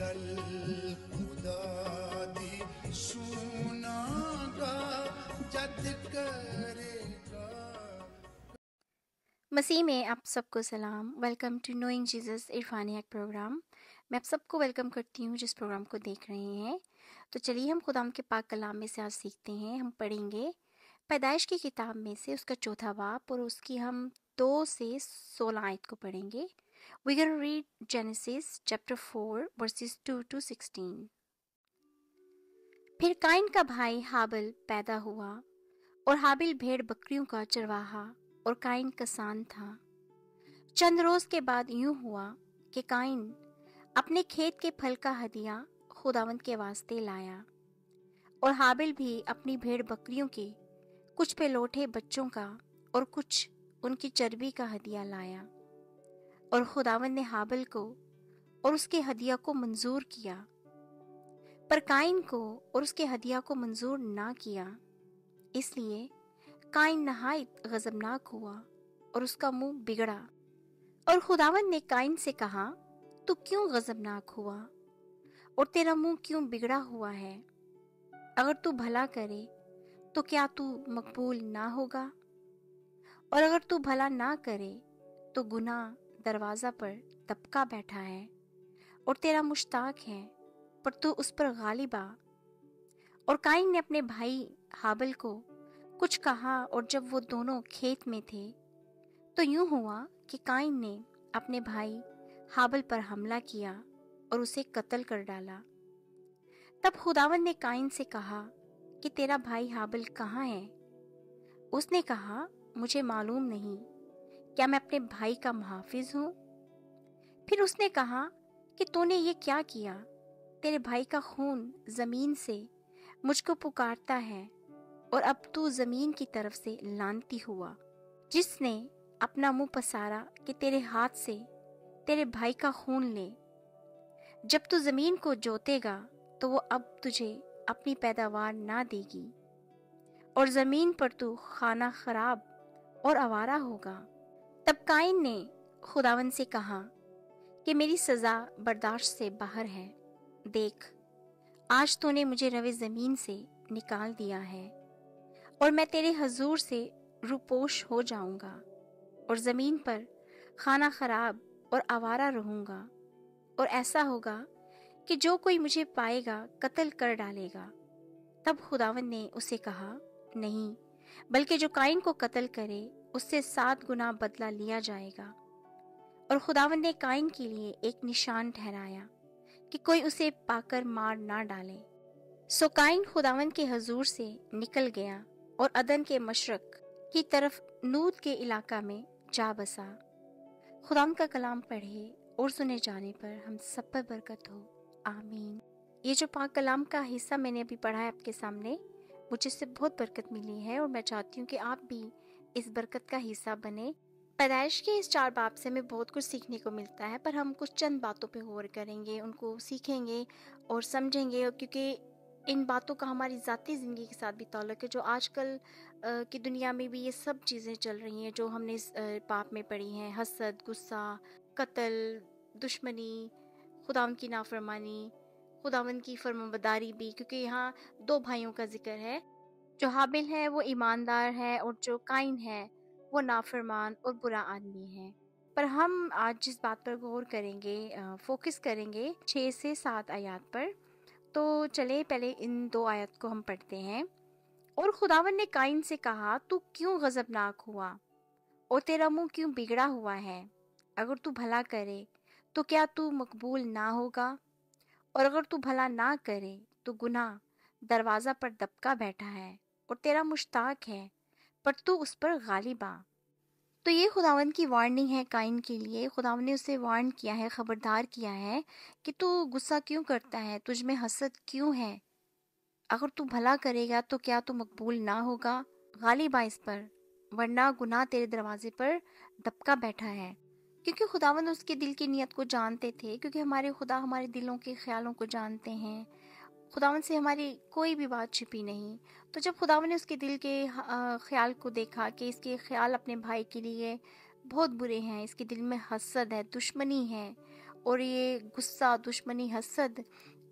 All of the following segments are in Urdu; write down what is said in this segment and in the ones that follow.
کل خدا دی سونا گا جد کرے گا۔ مسیح میں آپ سب کو سلام۔ Welcome to knowing Jesus Irfani ایک پروگرام۔ میں آپ سب کو ویلکم کرتی ہوں جس پروگرام کو دیکھ رہے ہیں۔ تو چلیے ہم خدا کے پاک کلام میں سے آج سیکھتے ہیں۔ ہم پڑھیں گے پیدائش کی کتاب میں سے اس کا 4 باب اور اس کی ہم 2 سے 16 آیت کو پڑھیں گے۔ We gonna read Genesis chapter 4 verses 2 to 16۔ پھر قائن کا بھائی حابل پیدا ہوا اور حابل بھیڑ بکریوں کا چرواہا اور قائن کسان تھا۔ چند روز کے بعد یوں ہوا کہ قائن اپنے کھیت کے پھل کا ہدیہ خداوند کے واسطے لایا اور حابل بھی اپنی بھیڑ بکریوں کے کچھ پلوٹھے بچوں کا اور کچھ ان کی چربی کا ہدیہ لایا، اور خداوند نے حابل کو اور اس کے ہدیہ کو منظور کیا، پر قائن کو اور اس کے ہدیہ کو منظور نہ کیا۔ اس لیے قائن نہایت غضبناک ہوا اور اس کا منہ بگڑا، اور خداوند نے قائن سے کہا، تو کیوں غضبناک ہوا اور تیرا منہ کیوں بگڑا ہوا ہے؟ اگر تو بھلا کرے تو کیا تو مقبول نہ ہوگا؟ اور اگر تو بھلا نہ کرے تو گناہ دروازہ پر دبکا بیٹھا ہے اور تیرا مشتاق ہے، پر تو اس پر غالب آ۔ اور قائن نے اپنے بھائی حابل کو کچھ کہا، اور جب وہ دونوں کھیت میں تھے تو یوں ہوا کہ قائن نے اپنے بھائی حابل پر حملہ کیا اور اسے قتل کر ڈالا۔ تب خداوند نے قائن سے کہا کہ تیرا بھائی حابل کہاں ہے؟ اس نے کہا، مجھے معلوم نہیں، کیا میں اپنے بھائی کا محافظ ہوں؟ پھر اس نے کہا کہ تو نے یہ کیا کیا؟ تیرے بھائی کا خون زمین سے مجھ کو پکارتا ہے، اور اب تو زمین کی طرف سے لعنتی ہوا، جس نے اپنا منہ پسارا کہ تیرے ہاتھ سے تیرے بھائی کا خون لے۔ جب تو زمین کو جوتے گا تو وہ اب تجھے اپنی پیداوار نہ دے گی، اور زمین پر تو خانہ خراب اور آوارہ ہوگا۔ تب قائن نے خداوند سے کہا کہ میری سزا برداشت سے باہر ہے۔ دیکھ، آج تو نے مجھے روئے زمین سے نکال دیا ہے، اور میں تیرے حضور سے روپوش ہو جاؤں گا، اور زمین پر خانہ خراب اور آوارہ رہوں گا، اور ایسا ہوگا کہ جو کوئی مجھے پائے گا قتل کر ڈالے گا۔ تب خداوند نے اسے کہا، نہیں، بلکہ جو قائن کو قتل کرے اس سے 7 گنا بدلہ لیا جائے گا۔ اور خداوند نے قائن کے لیے ایک نشان ٹھہرایا کہ کوئی اسے پا کر مار نہ ڈالے۔ سو قائن خداوند کے حضور سے نکل گیا اور عدن کے مشرق کی طرف نود کے علاقہ میں جا بسا۔ خداوند کا کلام پڑھے اور سنے جانے پر ہم سب پر برکت ہو، آمین۔ یہ جو پاک کلام کا حصہ میں نے ابھی پڑھا ہے آپ کے سامنے، مجھے اس سے بہت برکت ملی ہے، اور میں چاہتی ہوں کہ آپ بھی اس برکت کا حصہ بنے۔ پیدائش کے اس 4 باب سے ہمیں بہت کچھ سیکھنے کو ملتا ہے، پر ہم کچھ چند باتوں پہ غور کریں گے، ان کو سیکھیں گے اور سمجھیں گے، کیونکہ ان باتوں کا ہماری ذاتی زندگی کے ساتھ بھی تعلق ہے۔ جو آج کل کی دنیا میں بھی یہ سب چیزیں چل رہی ہیں جو ہم نے اس پاپ میں پڑھی ہیں، حسد، غصہ، قتل، دشمنی، خداوند کی نافرمانی، خداوند کی فرمانبرداری بھی، کیونکہ یہاں 2 بھائیوں کا ذکر ہے۔ جو حابل ہے وہ ایماندار ہے، اور جو قائن ہے وہ نافرمان اور برا آدمی ہے۔ پر ہم آج جس بات پر غور کریں گے، فوکس کریں گے 6 سے 7 آیات پر۔ تو چلے پہلے ان 2 آیات کو ہم پڑھتے ہیں۔ اور خداوند نے قائن سے کہا، تو کیوں غضبناک ہوا اور تیرا منہ کیوں بگڑا ہوا ہے؟ اگر تو بھلا کرے تو کیا تو مقبول نہ ہوگا؟ اور اگر تو بھلا نہ کرے تو گناہ دروازہ پر دبکا بیٹھا ہے، اور تیرا مشتاق ہے، پر تو اس پر غالب آ۔ تو یہ خداوند کی وارننگ ہے قائن کے لیے۔ خداوند نے اسے وارن کیا ہے، خبردار کیا ہے کہ تو غصہ کیوں کرتا ہے، تجھ میں حسد کیوں ہے؟ اگر تو بھلا کرے گا تو کیا تو مقبول نہ ہوگا؟ غالب آ اس پر، ورنہ گناہ تیرے دروازے پر دبکا بیٹھا ہے۔ کیونکہ خداوند اس کے دل کی نیت کو جانتے تھے، کیونکہ ہمارے خدا ہمارے دلوں کے خیالوں کو جانتے ہیں۔ خداوند سے ہماری کوئی بھی بات چھپی نہیں۔ تو جب خداوند نے اس کے دل کے خیال کو دیکھا کہ اس کے خیال اپنے بھائی کے لیے بہت برے ہیں، اس کے دل میں حسد ہے، دشمنی ہے، اور یہ غصہ، دشمنی، حسد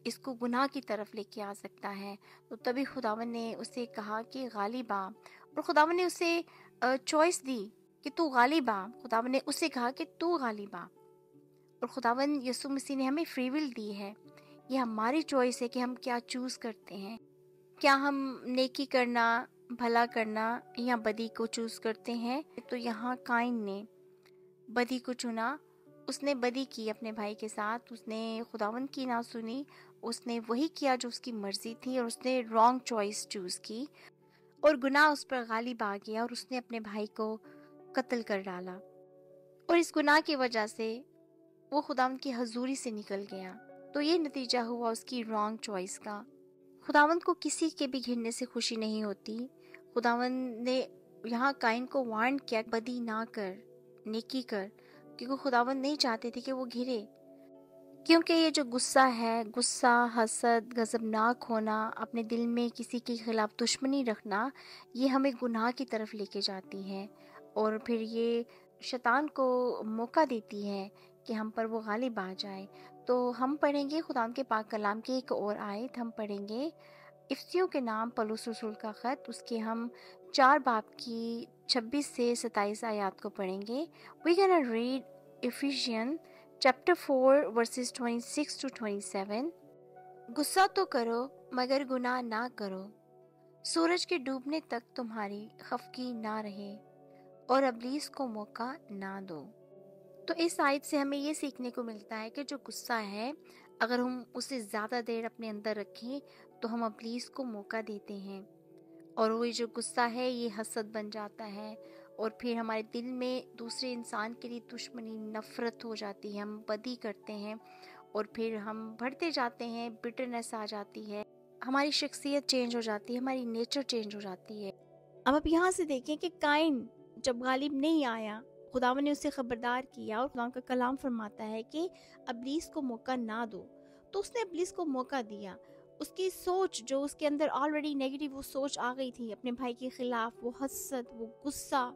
اس کو گناہ کی طرف لے کے آ سکتا ہے۔ تو تبھی خداوند نے اسے کہا کہ غالب آ، اور خداوند نے اسے چوائس دی کہ تو غالب آ۔ خداوند نے اسے کہا کہ تو غالب آ، اور خداوند یسوع مسیح نے ہمیں فری ول دی ہے۔ یہ ہماری چوائس ہے کہ ہم کیا چوز کرتے ہیں، کیا ہم نیکی کرنا، بھلا کرنا یا بدی کو چوز کرتے ہیں۔ تو یہاں قائن نے بدی کو چنا، اس نے بدی کی اپنے بھائی کے ساتھ، اس نے خداوند کی نہ سنی، اس نے وہی کیا جو اس کی مرضی تھی، اور اس نے رانگ چوائس چوز کی، اور گناہ اس پر غالب آ گیا اور اس نے اپنے بھائی کو قتل کر ڈالا، اور اس گناہ کی وجہ سے وہ خداوند کی حضوری سے نکل گیا۔ تو یہ نتیجہ ہوا اس کی رانگ چوائس کا۔ خداوند کو کسی کے بھی گرنے سے خوشی نہیں ہوتی۔ خداوند نے یہاں قائن کو وارن کیا، بدی نہ کر، نیکی کر، کیونکہ خداوند نہیں چاہتے تھے کہ وہ گرے، کیونکہ یہ جو غصہ ہے، غصہ، حسد، غضبناک ہونا، اپنے دل میں کسی کے خلاف دشمنی رکھنا، یہ ہمیں گناہ کی طرف لے کے جاتی ہے، اور پھر یہ شیطان کو موقع دیتی ہے کہ ہم پر وہ غالب آ جائے۔ تو ہم پڑھیں گے خدا کے پاک کلام کی ایک اور آیت، ہم پڑھیں گے افسیوں کے نام پولس رسول کا خط، اس کے ہم 4 باب کی 26 سے 27 آیات کو پڑھیں گے۔ We're gonna read Ephesians chapter 4 verses 26 to 27۔ غصہ تو کرو مگر گناہ نہ کرو، سورج کے ڈوبنے تک تمہاری خفگی نہ رہے، اور ابلیس کو موقع نہ دو۔ تو اس آیت سے ہمیں یہ سیکھنے کو ملتا ہے کہ جو غصہ ہے، اگر ہم اسے زیادہ دیر اپنے اندر رکھیں تو ہم ابلیس کو موقع دیتے ہیں، اور وہ جو غصہ ہے یہ حسد بن جاتا ہے، اور پھر ہمارے دل میں دوسرے انسان کے لیے دشمنی، نفرت ہو جاتی ہے، ہم بدی کرتے ہیں، اور پھر ہم بڑھتے جاتے ہیں، بٹرنس آ جاتی ہے، ہماری شخصیت چینج ہو جاتی ہے، ہماری نیچر چینج ہو جاتی ہے۔ اب آپ یہاں سے دیکھیں کہ قائن جب غالب نہیں آیا، خداوند نے اسے خبردار کیا، اور خدا کا کلام فرماتا ہے کہ ابلیس کو موقع نہ دو، تو اس نے ابلیس کو موقع دیا۔ اس کی سوچ جو اس کے اندر آلریڈی نیگیٹو وہ سوچ آ گئی تھی اپنے بھائی کے خلاف، وہ حسد، وہ غصہ،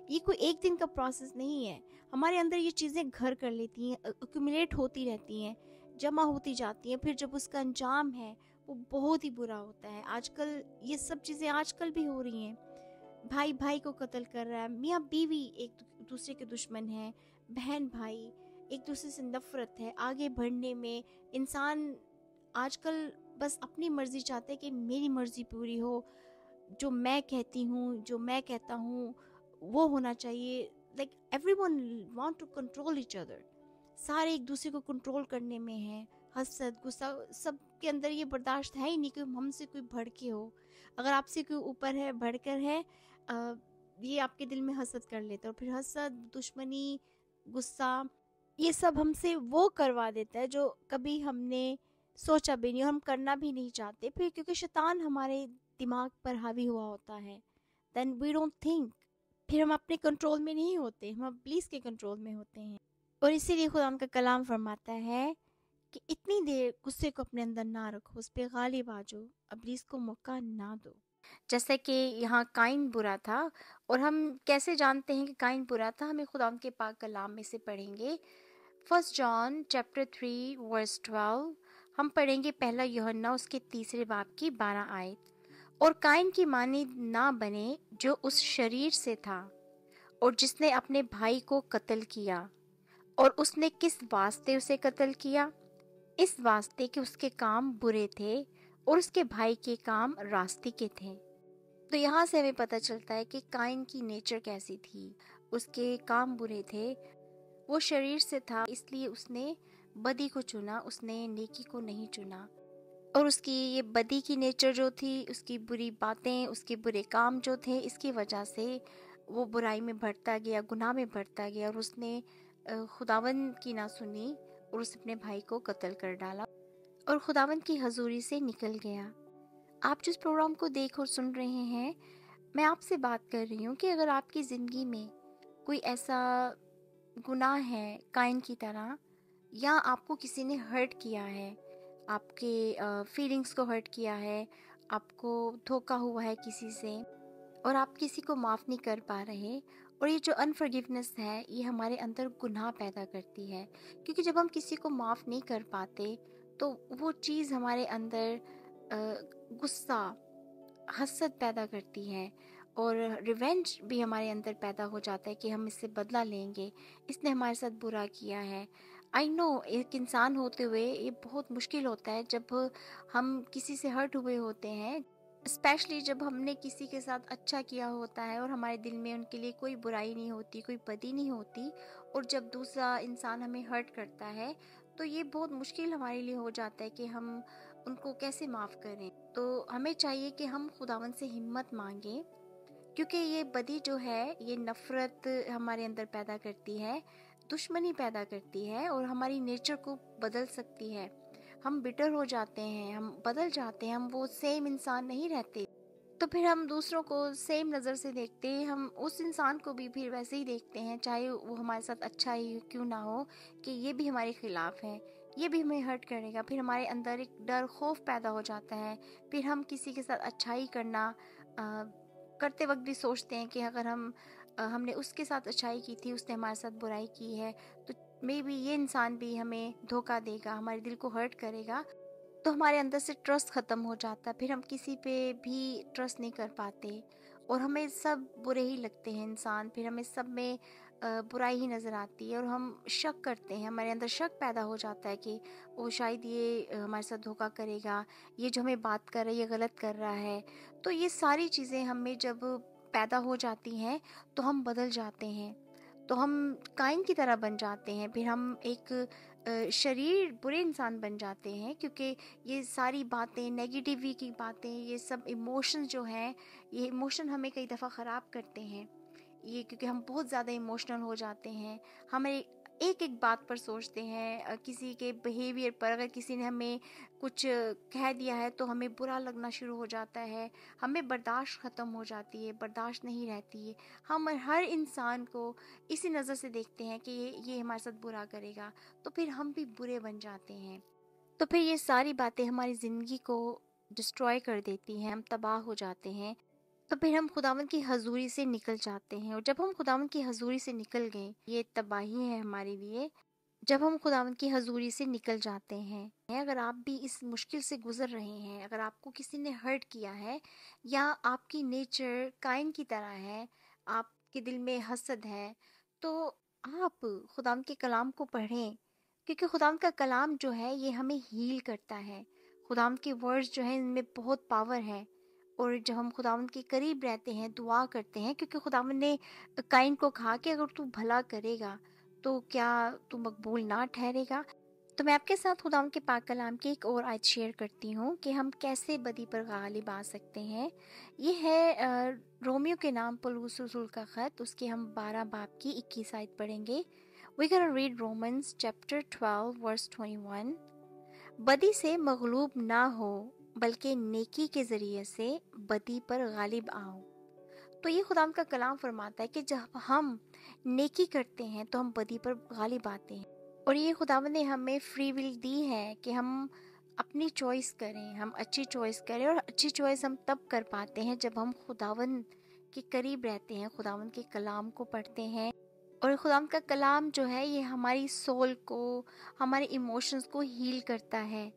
یہ کوئی ایک دن کا پروسیس نہیں ہے۔ ہمارے اندر یہ چیزیں گھر کر لیتی ہیں، ایکومولیٹ ہوتی رہتی ہیں، جمع ہوتی جاتی ہیں، پھر جب اس کا انجام ہے وہ بہت ہی برا ہوتا ہے۔ آج کل یہ سب چیزیں آج کل بھی ہو رہی ہیں، بھائی بھائی کو قتل کر رہا ہے، میاں بیوی ایک دوسرے کے دشمن ہیں، بہن بھائی ایک دوسرے سے نفرت ہے۔ آگے بڑھنے میں انسان آج کل بس اپنی مرضی چاہتے ہیں کہ میری مرضی پوری ہو، جو میں کہتی ہوں، جو میں کہتا ہوں وہ ہونا چاہیے۔ Like everyone want to control each other, سارے ایک دوسرے کو کنٹرول کرنے میں ہیں۔ حسد، غصہ، سب کے اندر یہ برداشت ہے ہی نہیں کہ ہم سے کوئی بڑھ کے ہو۔ اگر آپ سے کوئی اوپر ہے، بڑھ کر ہے، یہ آپ کے دل میں حسد کر لیتا ہے، اور پھر حسد، دشمنی، غصہ، یہ سب ہم سے وہ کروا دیتا ہے جو کبھی ہم نے سوچا بھی نہیں، اور ہم کرنا بھی نہیں چاہتے، پھر کیونکہ شیطان ہمارے دماغ پر حاوی ہوا ہوتا ہے۔ then we don't think، پھر ہم اپنے کنٹرول میں نہیں ہوتے، ہم ابلیس کے کنٹرول میں ہوتے ہیں۔ اور اسی لیے خدا کا کلام فرماتا ہے کہ اتنی دیر غصے کو اپنے اندر نہ رکھو، اس پہ غالب آ جاؤ، ابلیس کو موقع نہ دو۔ جیسا کہ یہاں قائن برا تھا، اور ہم کیسے جانتے ہیں کہ قائن برا تھا؟ ہمیں خدا کے پاک کلام میں سے پڑھیں گے۔ 1 جان چیپٹر 3 ورس 12، ہم پڑھیں گے پہلا یوحنا اس کے 3 باب کی 12 آیت۔ اور قائن کی مانند نہ بنے جو اس شریر سے تھا، اور جس نے اپنے بھائی کو قتل کیا۔ اور اس نے کس واسطے اسے قتل کیا؟ اس واسطے کہ اس کے کام برے تھے اور اس کے بھائی کے کام راستے کے تھے۔ تو یہاں سے ہمیں پتہ چلتا ہے کہ قائن کی نیچر کیسی تھی، اس کے کام برے تھے، وہ شریر سے تھا، اس لیے اس نے بدی کو چنا، اس نے نیکی کو نہیں چنا۔ اور اس کی یہ بدی کی نیچر جو تھی، اس کی بری باتیں، اس کے برے کام جو تھے، اس کی وجہ سے وہ برائی میں بڑھتا گیا، گناہ میں بڑھتا گیا، اور اس نے خداوند کی نہ سنی، اور اس اپنے بھائی کو قتل کر ڈالا، اور خداوند کی حضوری سے نکل گیا۔ آپ جس پروگرام کو دیکھ اور سن رہے ہیں، میں آپ سے بات کر رہی ہوں کہ اگر آپ کی زندگی میں کوئی ایسا گناہ ہے قائن کی طرح، یا آپ کو کسی نے ہرٹ کیا ہے، آپ کے فیلنگز کو ہرٹ کیا ہے، آپ کو دھوکا ہوا ہے کسی سے، اور آپ کسی کو معاف نہیں کر پا رہے، اور یہ جو انفرگیونیس ہے یہ ہمارے اندر گناہ پیدا کرتی ہے، کیونکہ جب ہم کسی کو معاف نہیں کر پاتے تو وہ چیز ہمارے اندر غصہ، حسد پیدا کرتی ہے، اور ریونج بھی ہمارے اندر پیدا ہو جاتا ہے کہ ہم اس سے بدلہ لیں گے، اس نے ہمارے ساتھ برا کیا ہے۔ آئی نو ایک انسان ہوتے ہوئے یہ بہت مشکل ہوتا ہے جب ہم کسی سے ہرٹ ہوئے ہوتے ہیں، اسپیشلی جب ہم نے کسی کے ساتھ اچھا کیا ہوتا ہے اور ہمارے دل میں ان کے لیے کوئی برائی نہیں ہوتی، کوئی بدی نہیں ہوتی، اور جب دوسرا انسان ہمیں ہرٹ کرتا ہے تو یہ بہت مشکل ہمارے لیے ہو جاتا ہے کہ ہم ان کو کیسے معاف کریں۔ تو ہمیں چاہیے کہ ہم خداوند سے ہمت مانگیں، کیونکہ یہ بدی جو ہے یہ نفرت ہمارے اندر پیدا کرتی ہے، دشمنی پیدا کرتی ہے، اور ہماری نیچر کو بدل سکتی ہے۔ ہم بٹر ہو جاتے ہیں، ہم بدل جاتے ہیں، ہم وہ سیم انسان نہیں رہتے، تو پھر ہم دوسروں کو سیم نظر سے دیکھتے ہیں، ہم اس انسان کو بھی پھر ویسے ہی دیکھتے ہیں، چاہے وہ ہمارے ساتھ اچھا ہی کیوں نہ ہو، کہ یہ بھی ہمارے خلاف ہے، یہ بھی ہمیں ہرٹ کرے گا۔ پھر ہمارے اندر ایک ڈر، خوف پیدا ہو جاتا ہے، پھر ہم کسی کے ساتھ اچھائی کرتے وقت بھی سوچتے ہیں کہ اگر ہم نے اس کے ساتھ اچھائی کی تھی، اس نے ہمارے ساتھ برائی کی ہے، تو مے بی یہ انسان بھی ہمیں دھوکہ دے گا، ہمارے دل کو ہرٹ کرے گا، تو ہمارے اندر سے ٹرسٹ ختم ہو جاتا ہے، پھر ہم کسی پہ بھی ٹرسٹ نہیں کر پاتے، اور ہمیں سب برے ہی لگتے ہیں انسان، پھر ہمیں سب میں برائی ہی نظر آتی ہے، اور ہم شک کرتے ہیں، ہمارے اندر شک پیدا ہو جاتا ہے کہ وہ شاید یہ ہمارے ساتھ دھوکہ کرے گا، یہ جو ہمیں بات کر رہا ہے یہ غلط کر رہا ہے۔ تو یہ ساری چیزیں ہمیں جب پیدا ہو جاتی ہیں تو ہم بدل جاتے ہیں، تو ہم کائن کی طرح بن جاتے ہیں، پھر ہم ایک شریر برے انسان بن جاتے ہیں، کیونکہ یہ ساری باتیں، نیگیٹیوی کی باتیں، یہ سب ایموشنز جو ہیں، یہ ایموشن ہمیں کئی دفعہ خراب کرتے ہیں، یہ کیونکہ ہم بہت زیادہ ایموشنل ہو جاتے ہیں، ہمیں ایک ایک بات پر سوچتے ہیں، کسی کے بیہیویئر پر اگر کسی نے ہمیں کچھ کہہ دیا ہے تو ہمیں برا لگنا شروع ہو جاتا ہے، ہمیں برداشت ختم ہو جاتی ہے، برداشت نہیں رہتی ہے، ہم ہر انسان کو اسی نظر سے دیکھتے ہیں کہ یہ ہمارے ساتھ برا کرے گا، تو پھر ہم بھی برے بن جاتے ہیں، تو پھر یہ ساری باتیں ہماری زندگی کو ڈسٹروائے کر دیتی ہیں، ہم تباہ ہو جاتے ہیں، تو پھر ہم خداوند کی حضوری سے نکل جاتے ہیں، اور جب ہم خداوند کی حضوری سے نکل گئے، یہ تباہی ہے ہمارے لیے، جب ہم خداوند کی حضوری سے نکل جاتے ہیں۔ اگر آپ بھی اس مشکل سے گزر رہے ہیں، اگر آپ کو کسی نے ہرٹ کیا ہے، یا آپ کی نیچر کائن کی طرح ہے، آپ کے دل میں حسد ہے، تو آپ خداوند کے کلام کو پڑھیں، کیونکہ خداوند کا کلام جو ہے یہ ہمیں ہیل کرتا ہے، خداوند کے ورڈز جو ہیں ان میں بہت پاور ہے، اور جب ہم خداوند کے قریب رہتے ہیں، دعا کرتے ہیں، کیونکہ خداوند نے کائن کو کہا کہ اگر تو بھلا کرے گا تو کیا تو مقبول نہ ٹھہرے گا۔ تو میں آپ کے ساتھ خداوند کے پاک کلام کی ایک اور آیت شیئر کرتی ہوں کہ ہم کیسے بدی پر غالب آ سکتے ہیں۔ یہ ہے رومیو کے نام پولس رسول کا خط، اس کے ہم 12 باب کی 21 آیت پڑھیں گے۔ We're gonna read Romans chapter 12 verse 21۔ بدی سے مغلوب نہ ہو بلکہ نیکی کے ذریعے سے بدی پر غالب آؤ۔ تو یہ خداوند کا کلام فرماتا ہے کہ جب ہم نیکی کرتے ہیں تو ہم بدی پر غالب آتے ہیں، اور یہ خداوند نے ہمیں فری ول دی ہے کہ ہم اپنی چوائس کریں، ہم اچھی چوائس کریں، اور اچھی چوائس ہم تب کر پاتے ہیں جب ہم خداوند کے قریب رہتے ہیں، خداوند کے کلام کو پڑھتے ہیں، اور خداوند کا کلام جو ہے یہ ہماری سول کو، ہمارے ایموشنز کو ہیل کرتا ہے،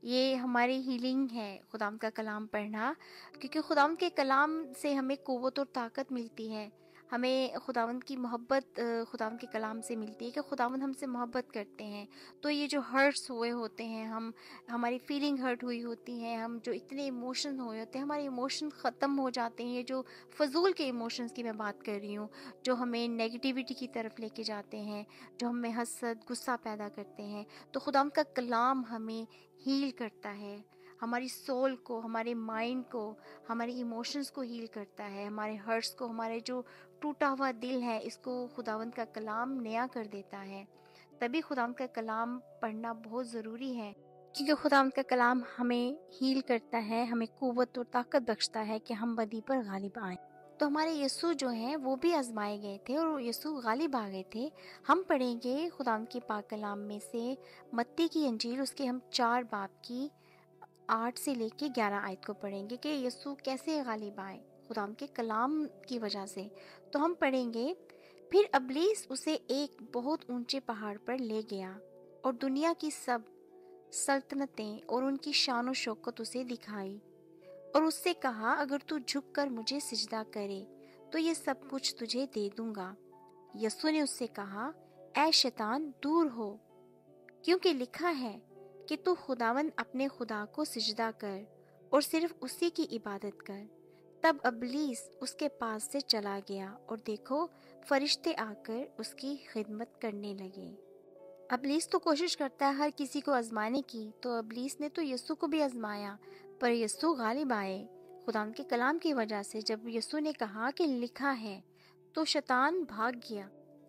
یہ ہماری ہیلنگ ہے خداوند کا کلام پڑھنا، کیونکہ خداوند کے کلام سے ہمیں قوت اور طاقت ملتی ہے، ہمیں خداوند کی محبت خداوند کے کلام سے ملتی ہے کہ خداوند ہم سے محبت کرتے ہیں، تو یہ جو ہرٹس ہوئے ہوتے ہیں، ہماری فیلنگ ہرٹ ہوئی ہوتی ہیں، ہم جو اتنے ایموشن ہوئے ہوتے ہیں، ہمارے ایموشن ختم ہو جاتے ہیں، یہ جو فضول کے ایموشنز کی میں بات کر رہی ہوں، جو ہمیں نیگیٹیوٹی کی طرف لے کے جاتے ہیں، جو ہمیں حسد، غصہ پیدا کرتے ہیں، تو خداوند کا کلام ہمیں ہیل کرتا ہے، ہماری سول کو، ہمارے مائنڈ کو، ہمارے ایموشنز کو ہیل کرتا ہے، ہمارے ہرٹس کو، ہمارے جو ٹوٹا ہوا دل ہے اس کو خداوند کا کلام نیا کر دیتا ہے۔ تبھی خداوند کا کلام پڑھنا بہت ضروری ہے، کیونکہ خداوند کا کلام ہمیں ہیل کرتا ہے، ہمیں قوت اور طاقت بخشتا ہے کہ ہم بدی پر غالب آئیں۔ تو ہمارے یسوع جو ہیں وہ بھی آزمائے گئے تھے اور یسوع غالب آ گئے تھے۔ ہم پڑھیں گے خداوند کے پاک کلام میں سے متی کی انجیل، اس کے ہم 4 باب کی 8 سے لے کے 11 آیت کو پڑھیں گے کہ یسوع کیسے غالب آئے، خدا کے کلام کی وجہ سے۔ تو ہم پڑھیں گے، پھر ابلیس اسے ایک بہت اونچے پہاڑ پر لے گیا اور دنیا کی سب سلطنتیں اور ان کی شان و شوکت اسے دکھائی، اور اس سے کہا، اگر تو جھک کر مجھے سجدہ کرے تو یہ سب کچھ تجھے دے دوں گا۔ یسوع نے اس سے کہا، اے شیطان، دور ہو، کیونکہ لکھا ہے کہ تو خداوند اپنے خدا کو سجدہ کر اور صرف اسی کی عبادت کر۔ تب ابلیس اس کے پاس سے چلا گیا، اور دیکھو فرشتے آ کر اس کی خدمت کرنے لگے۔ ابلیس تو کوشش کرتا ہے ہر کسی کو آزمانے کی، تو ابلیس نے تو یسوع کو بھی آزمایا، پر یسوع غالب آئے خدا کے کلام کی وجہ سے۔ جب یسوع نے کہا کہ لکھا ہے، تو شیطان بھاگ گیا۔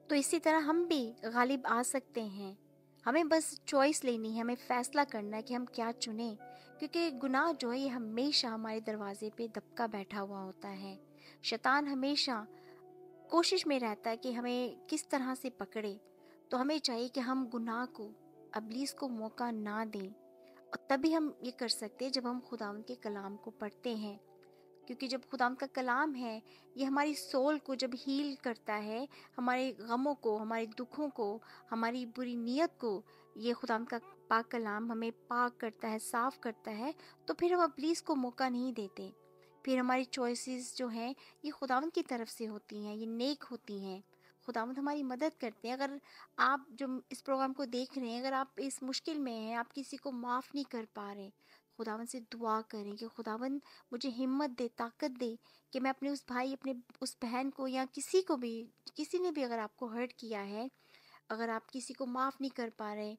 تو اسی طرح ہم بھی غالب آ سکتے ہیں، ہمیں بس چوائس لینی ہے، ہمیں فیصلہ کرنا ہے کہ ہم کیا چنیں، کیونکہ گناہ جو ہے یہ ہمیشہ ہمارے دروازے پہ دبکا بیٹھا ہوا ہوتا ہے۔ شیطان ہمیشہ کوشش میں رہتا ہے کہ ہمیں کس طرح سے پکڑے، تو ہمیں چاہیے کہ ہم گناہ کو، ابلیس کو موقع نہ دیں، اور تبھی ہم یہ کر سکتے ہیں جب ہم خداوند کے کلام کو پڑھتے ہیں، کیونکہ جب خداوند کا کلام ہے یہ ہماری سول کو جب ہیل کرتا ہے، ہمارے غموں کو، ہمارے دکھوں کو، ہماری بری نیت کو، یہ خداوند کا پاک کلام ہمیں پاک کرتا ہے، صاف کرتا ہے، تو پھر ہم ابلیس کو موقع نہیں دیتے۔ پھر ہماری چوائسیز جو ہیں یہ خداوند کی طرف سے ہوتی ہیں، یہ نیک ہوتی ہیں، خداوند ہماری مدد کرتے ہیں۔ اگر آپ جو اس پروگرام کو دیکھ رہے ہیں، اگر آپ اس مشکل میں ہیں، آپ کسی کو معاف نہیں کر پا رہے، خداوند سے دعا کریں کہ خداوند مجھے ہمت دے، طاقت دے کہ میں اپنے اس بھائی، اپنے اس بہن کو، یا کسی نے بھی اگر آپ کو ہرٹ کیا ہے، اگر آپ کسی کو معاف نہیں کر پا رہے،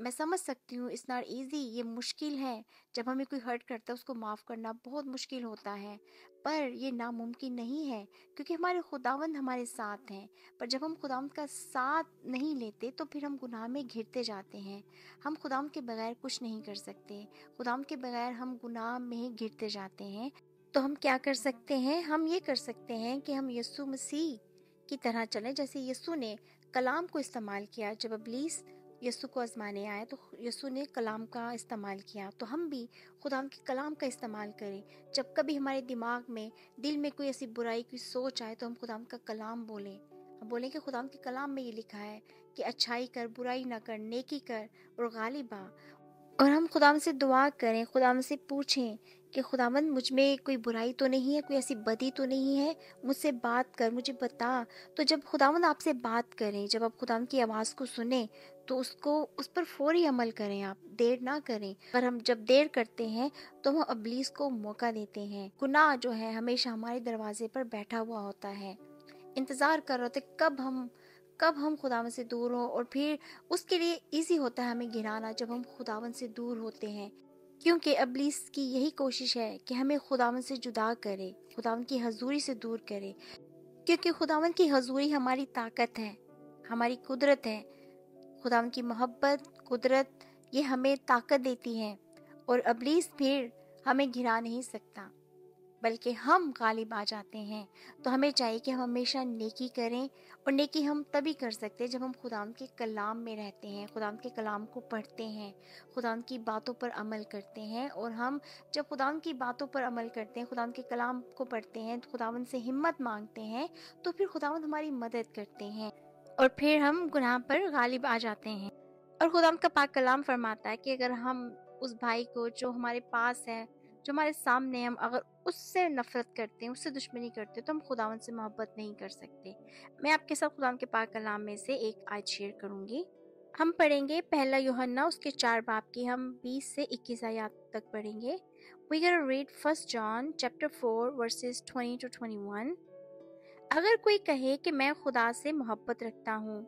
میں سمجھ سکتی ہوں اٹس ناٹ ایزی، یہ مشکل ہے، جب ہمیں کوئی ہرٹ کرتا ہے اس کو معاف کرنا بہت مشکل ہوتا ہے، پر یہ ناممکن نہیں ہے، کیونکہ ہمارے خداوند ہمارے ساتھ ہیں۔ پر جب ہم خداوند کا ساتھ نہیں لیتے تو پھر ہم گناہ میں گھرتے جاتے ہیں۔ ہم خداوند کے بغیر کچھ نہیں کر سکتے، خداوند کے بغیر ہم گناہ میں ہی گھرتے جاتے ہیں۔ تو ہم کیا کر سکتے ہیں؟ ہم یہ کر سکتے ہیں کہ ہم یسوع مسیح کی طرح چلیں، جیسے یسوع نے کلام کو استعمال کیا۔ جب ابلیس یسوع کو آزمانے آئے تو یسوع نے کلام کا استعمال کیا، تو ہم بھی خدا کے کلام کا استعمال کریں۔ جب کبھی ہمارے دماغ میں، دل میں کوئی ایسی برائی کی سوچ آئے تو ہم خدا کا کلام بولیں، ہم بولیں کہ خدا کے کلام میں یہ لکھا ہے کہ اچھائی کر، برائی نہ کر، نیکی کر اور غالب آ۔ اور ہم خدا سے دعا کریں، خدا سے پوچھیں کہ خداوند مجھ میں کوئی برائی تو نہیں ہے، کوئی ایسی بدی تو نہیں ہے، مجھ سے بات کر، مجھے بتا۔ تو جب خداوند آپ سے بات کریں، جب آپ خداوند کی آواز کو سنیں تو اس پر فوری عمل کریں، آپ دیر نہ کریں۔ پر ہم جب دیر کرتے ہیں تو ہم ابلیس کو موقع دیتے ہیں۔ گناہ جو ہے ہمیشہ ہمارے دروازے پر بیٹھا ہوا ہوتا ہے، انتظار کر رہے ہوتے کب ہم خداوند سے دور ہوں، اور پھر اس کے لیے ایزی ہوتا ہے ہمیں گرانا جب ہم خداوند سے دور ہوتے ہیں، کیونکہ ابلیس کی یہی کوشش ہے کہ ہمیں خداوند سے جدا کرے، خداوند کی حضوری سے دور کرے، کیونکہ خداوند کی حضوری ہماری طاقت ہے، ہماری قدرت ہے۔ خداوند کی محبت، قدرت، یہ ہمیں طاقت دیتی ہے، اور ابلیس پھر ہمیں گرا نہیں سکتا، بلکہ ہم غالب آ جاتے ہیں۔ تو ہمیں چاہیے کہ ہم ہمیشہ نیکی کریں، اور نیکی ہم تبھی کر سکتے ہیں جب ہم خداوند کے کلام میں رہتے ہیں، خداوند کے کلام کو پڑھتے ہیں، خداوند کی باتوں پر عمل کرتے ہیں۔ اور ہم جب خداوند کی باتوں پر عمل کرتے ہیں، خداوند کے کلام کو پڑھتے ہیں، خداوند سے ہمت مانگتے ہیں، تو پھر خداوند ہماری مدد کرتے ہیں، اور پھر ہم گناہ پر غالب آ جاتے ہیں۔ اور خداوند کا پاک کلام فرماتا ہے کہ اگر ہم اس بھائی کو جو ہمارے پاس ہے، جو ہمارے سامنے ہے، ہم اگر اس سے نفرت کرتے ہیں، اس سے دشمنی کرتے ہیں، تو ہم خداوند سے محبت نہیں کر سکتے۔ میں آپ کے ساتھ خداوند کے پاک کلام میں سے ایک آیت شیئر کروں گی۔ ہم پڑھیں گے پہلا یوحنا اس کے 4 باب کی، ہم 20 سے 21 آیات تک پڑھیں گے۔ We gonna read 1 John chapter 4 verses 20 to 21۔ اگر کوئی کہے کہ میں خدا سے محبت رکھتا ہوں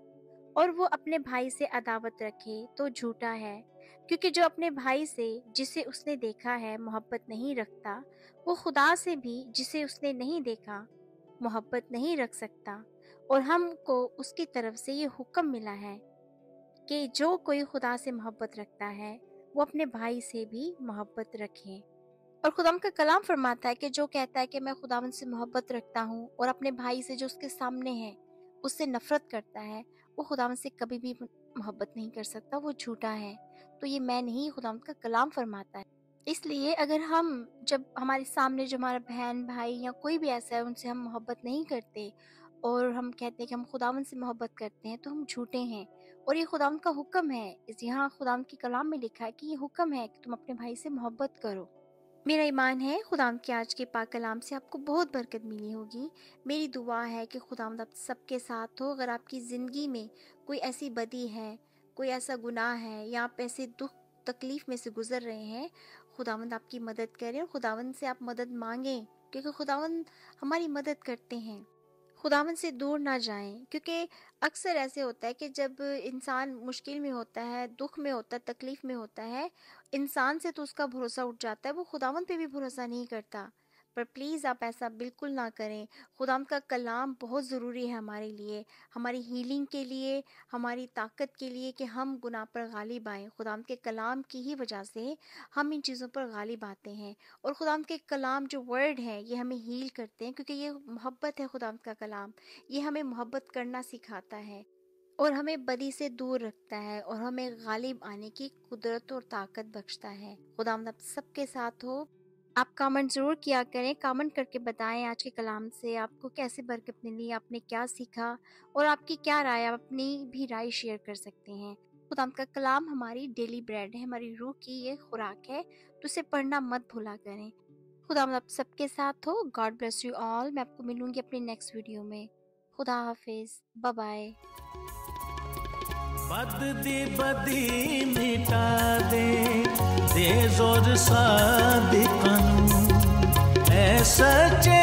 اور وہ اپنے بھائی سے عداوت رکھے تو جھوٹا ہے، کیونکہ جو اپنے بھائی سے جسے اس نے دیکھا ہے محبت نہیں رکھتا، وہ خدا سے بھی جسے اس نے نہیں دیکھا محبت نہیں رکھ سکتا۔ اور ہم کو اس کی طرف سے یہ حکم ملا ہے کہ جو کوئی خدا سے محبت رکھتا ہے وہ اپنے بھائی سے بھی محبت رکھے۔ اور خداوند کا کلام فرماتا ہے کہ جو کہتا ہے کہ میں خداوند سے محبت رکھتا ہوں اور اپنے بھائی سے جو اس کے سامنے ہے اس سے نفرت کرتا ہے، وہ خداوند سے کبھی بھی محبت نہیں کر سکتا، وہ جھوٹا ہے۔ تو یہ میں نہیں، خداوند کا کلام فرماتا ہے۔ اس لیے اگر ہم جب ہمارے سامنے جو ہمارا بہن بھائی یا کوئی بھی ایسا ہے ان سے ہم محبت نہیں کرتے اور ہم کہتے ہیں کہ ہم خداوند سے محبت کرتے ہیں تو ہم جھوٹے ہیں، اور یہ خداوند کا حکم ہے، یہاں خداوند کے کلام میں لکھا ہے کہ یہ حکم ہے کہ تم اپنے بھائی سے محبت کرو۔ میرا ایمان ہے خداوند کے آج کے پاک کلام سے آپ کو بہت برکت ملی ہوگی۔ میری دعا ہے کہ خداوند آپ سب کے ساتھ ہو۔ اگر آپ کی زندگی میں کوئی ایسی بدی ہے، کوئی ایسا گناہ ہے، یا آپ ایسے دکھ تکلیف میں سے گزر رہے ہیں، خداوند آپ کی مدد کریں، اور خداوند سے آپ مدد مانگیں، کیونکہ خداوند ہماری مدد کرتے ہیں۔ خداوند سے دور نہ جائیں، کیونکہ اکثر ایسے ہوتا ہے کہ جب انسان مشکل میں ہوتا ہے، دکھ میں ہوتا ہے، تکلیف میں ہوتا ہے، انسان سے تو اس کا بھروسہ اٹھ جاتا ہے، وہ خداوند پہ بھی بھروسہ نہیں کرتا۔ پر پلیز آپ ایسا بالکل نہ کریں۔ خداوند کا کلام بہت ضروری ہے ہمارے لیے، ہماری ہیلنگ کے لیے، ہماری طاقت کے لیے، کہ ہم گناہ پر غالب آئیں۔ خداوند کے کلام کی ہی وجہ سے ہم ان چیزوں پر غالب آتے ہیں، اور خداوند کے کلام جو ورڈ ہے یہ ہمیں ہیل کرتے ہیں، کیونکہ یہ محبت ہے۔ خداوند کا کلام یہ ہمیں محبت کرنا سکھاتا ہے، اور ہمیں بدی سے دور رکھتا ہے، اور ہمیں غالب آنے کی قدرت اور طاقت بخشتا ہے۔ خداوند آپ سب کے ساتھ ہو۔ آپ کامنٹ ضرور کیا کریں، کامنٹ کر کے بتائیں آج کے کلام سے آپ کو کیسے برکت ملی، آپ نے کیا سیکھا، اور آپ کی کیا رائے، آپ اپنی بھی رائے شیئر کر سکتے ہیں۔ خداوند کا کلام ہماری ڈیلی بریڈ ہے، ہماری روح کی یہ خوراک ہے، تو اسے پڑھنا مت بھولا کریں۔ خداوند آپ سب کے ساتھ ہو۔ God bless you all. میں آپ کو ملوں گی اپنے نیکسٹ ویڈیو میں۔ خدا حافظ، بائے بائے۔ بد دی بدی مٹا دے زور صادقاں اے سچے